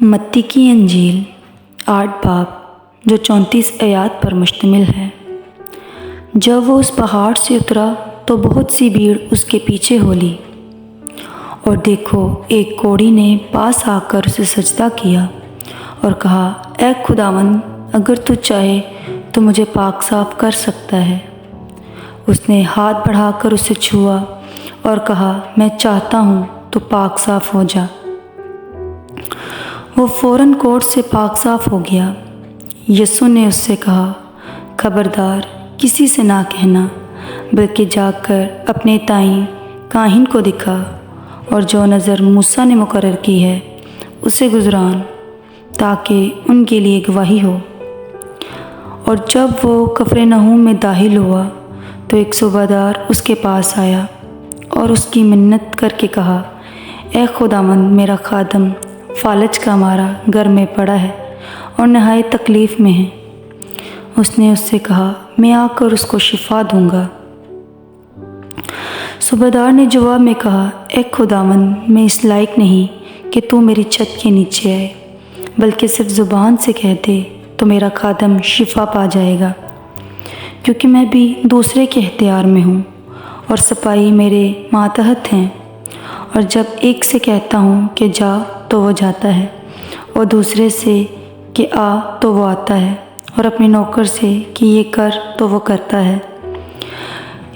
متی کی انجیل 8 باب جو 34 آیات پر مشتمل ہے۔ جب وہ اس پہاڑ سے اترا تو بہت سی بھیڑ اس کے پیچھے ہو لی، اور دیکھو ایک کوڑی نے پاس آ کر اسے سجدہ کیا اور کہا، اے خداوند، اگر تو چاہے تو مجھے پاک صاف کر سکتا ہے۔ اس نے ہاتھ بڑھا کر اسے چھوا اور کہا، میں چاہتا ہوں تو پاک صاف ہو جا۔ وہ فوراً کوڑ سے پاک صاف ہو گیا۔ یسوع نے اس سے کہا، خبردار، کسی سے نہ کہنا، بلکہ جا کر اپنے تائیں کاہن کو دکھا اور جو نظر موسیٰ نے مقرر کی ہے اسے گزران، تاکہ ان کے لیے گواہی ہو۔ اور جب وہ کفرنہوم میں داخل ہوا تو ایک صوبیدار اس کے پاس آیا اور اس کی منت کر کے کہا، اے خداوند، میرا خادم فالج کا مارا گھر میں پڑا ہے اور نہایت تکلیف میں ہے۔ اس نے اس سے کہا، میں آ کر اس کو شفا دوں گا۔ صوبیدار نے جواب میں کہا، اے خداوند، میں اس لائق نہیں کہ تو میری چھت کے نیچے آئے، بلکہ صرف زبان سے کہہ دے تو میرا خادم شفا پا جائے گا، کیونکہ میں بھی دوسرے کے اختیار میں ہوں اور سپاہی میرے ماتحت ہیں۔ اور جب ایک سے کہتا ہوں کہ جا تو وہ جاتا ہے، اور دوسرے سے کہ آ تو وہ آتا ہے، اور اپنے نوکر سے کہ یہ کر تو وہ کرتا ہے۔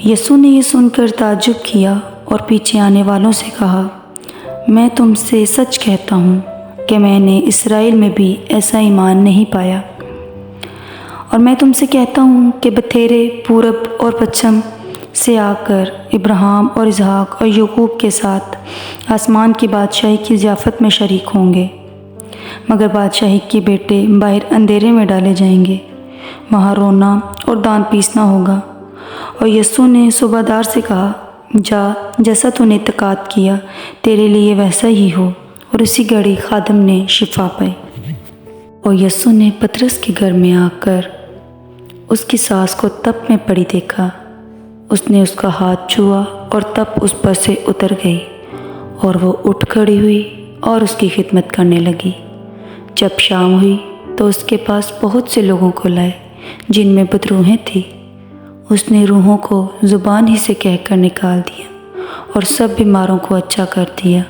یسوع نے یہ سن کر تعجب کیا اور پیچھے آنے والوں سے کہا، میں تم سے سچ کہتا ہوں کہ میں نے اسرائیل میں بھی ایسا ایمان نہیں پایا۔ اور میں تم سے کہتا ہوں کہ بتھیرے پورب اور پچھم سے آ کر ابراہیم اور اسحاق اور یعقوب کے ساتھ آسمان کی بادشاہی کی ضیافت میں شریک ہوں گے، مگر بادشاہی کے بیٹے باہر اندھیرے میں ڈالے جائیں گے، وہاں رونا اور دان پیسنا ہوگا۔ اور یسوع نے صوبیدار سے کہا، جا، جیسا تو نے اعتقاد کیا تیرے لیے ویسا ہی ہو۔ اور اسی گھڑی خادم نے شفا پائی۔ اور یسوع نے پطرس کے گھر میں آ کر اس کی ساس کو تپ میں پڑی دیکھا۔ اس نے اس کا ہاتھ چھوا اور تپ اس پر سے اتر گئی، اور وہ اٹھ کھڑی ہوئی اور اس کی خدمت کرنے لگی۔ جب شام ہوئی تو اس کے پاس بہت سے لوگوں کو لائے جن میں بدروحیں تھیں۔ اس نے روحوں کو زبان ہی سے کہہ کر نکال دیا اور سب بیماروں کو اچھا کر دیا،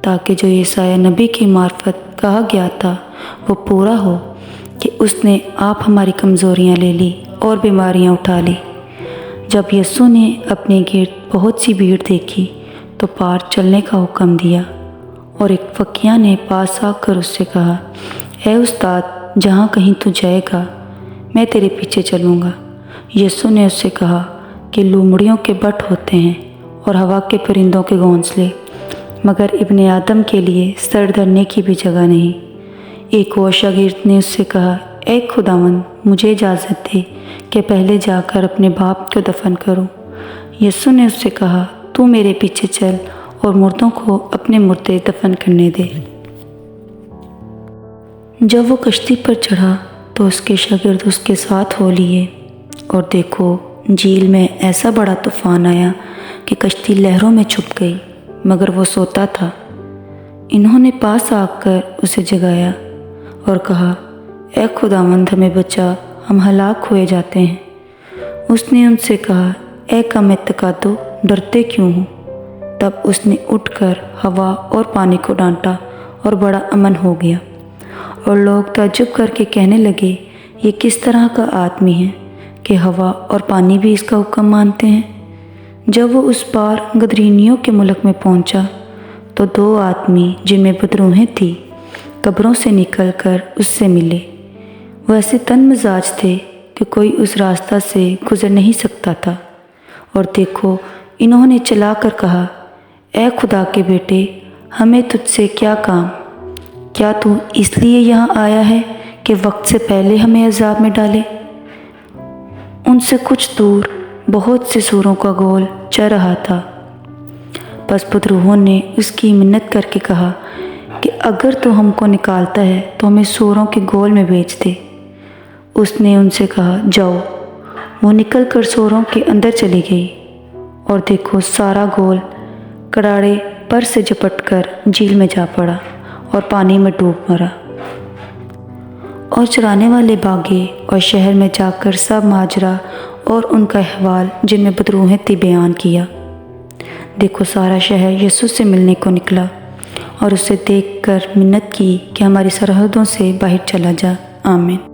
تاکہ جو یسایہ نبی کی معرفت کہا گیا تھا وہ پورا ہو کہ اس نے آپ ہماری کمزوریاں لے لی اور بیماریاں اٹھا لی۔ جب یسوع نے اپنے گرد بہت سی بھیڑ دیکھی تو پار چلنے کا حکم دیا، اور ایک فقیہ نے پاس آ کر اس سے کہا، اے استاد، جہاں کہیں تو جائے گا میں تیرے پیچھے چلوں گا۔ یسوع نے اس سے کہا کہ لومڑیوں کے بٹ ہوتے ہیں اور ہوا کے پرندوں کے گھونسلے، مگر ابن آدم کے لیے سر دھرنے کی بھی جگہ نہیں۔ ایک اور شاگرد نے اس سے کہا، اے خداوند، مجھے اجازت دے کہ پہلے جا کر اپنے باپ کو دفن کروں۔ یسوع نے اس سے کہا، تو میرے پیچھے چل اور مردوں کو اپنے مردے دفن کرنے دے۔ جب وہ کشتی پر چڑھا تو اس کے شاگرد اس کے ساتھ ہو لیے، اور دیکھو جھیل میں ایسا بڑا طوفان آیا کہ کشتی لہروں میں چھپ گئی، مگر وہ سوتا تھا۔ انہوں نے پاس آ کر اسے جگایا اور کہا، اے خداوند، ہمیں بچا، ہم ہلاک ہوئے جاتے ہیں۔ اس نے ان سے کہا، اے کم اعتقادو، ڈرتے کیوں ہو؟ تب اس نے اٹھ کر ہوا اور پانی کو ڈانٹا اور بڑا امن ہو گیا۔ اور لوگ تعجب کر کے کہنے لگے، یہ کس طرح کا آدمی ہے کہ ہوا اور پانی بھی اس کا حکم مانتے ہیں۔ جب وہ اس پار گدرینیوں کے ملک میں پہنچا تو 2 آدمی جن میں بدروحیں تھیں قبروں سے نکل کر اس سے ملے۔ وہ ایسے تن مزاج تھے کہ کوئی اس راستہ سے گزر نہیں سکتا تھا۔ اور دیکھو، انہوں نے چلا کر کہا، اے خدا کے بیٹے، ہمیں تجھ سے کیا کام؟ کیا تو اس لیے یہاں آیا ہے کہ وقت سے پہلے ہمیں عذاب میں ڈالے؟ ان سے کچھ دور بہت سے سوروں کا گول چر رہا تھا۔ پس بدروحوں نے اس کی منت کر کے کہا کہ اگر تو ہم کو نکالتا ہے تو ہمیں سوروں کے گول میں بیچ دے۔ اس نے ان سے کہا، جاؤ۔ وہ نکل کر سوروں کے اندر چلی گئی، اور دیکھو سارا گول کراڑے پر سے جپٹ کر جھیل میں جا پڑا اور پانی میں ڈوب مرا۔ اور چرانے والے بھاگے اور شہر میں جا کر سب ماجرا اور ان کا احوال جن میں بدروحیں تھی بیان کیا۔ دیکھو سارا شہر یسوع سے ملنے کو نکلا اور اسے دیکھ کر منت کی کہ ہماری سرحدوں سے باہر چلا جا۔ آمین۔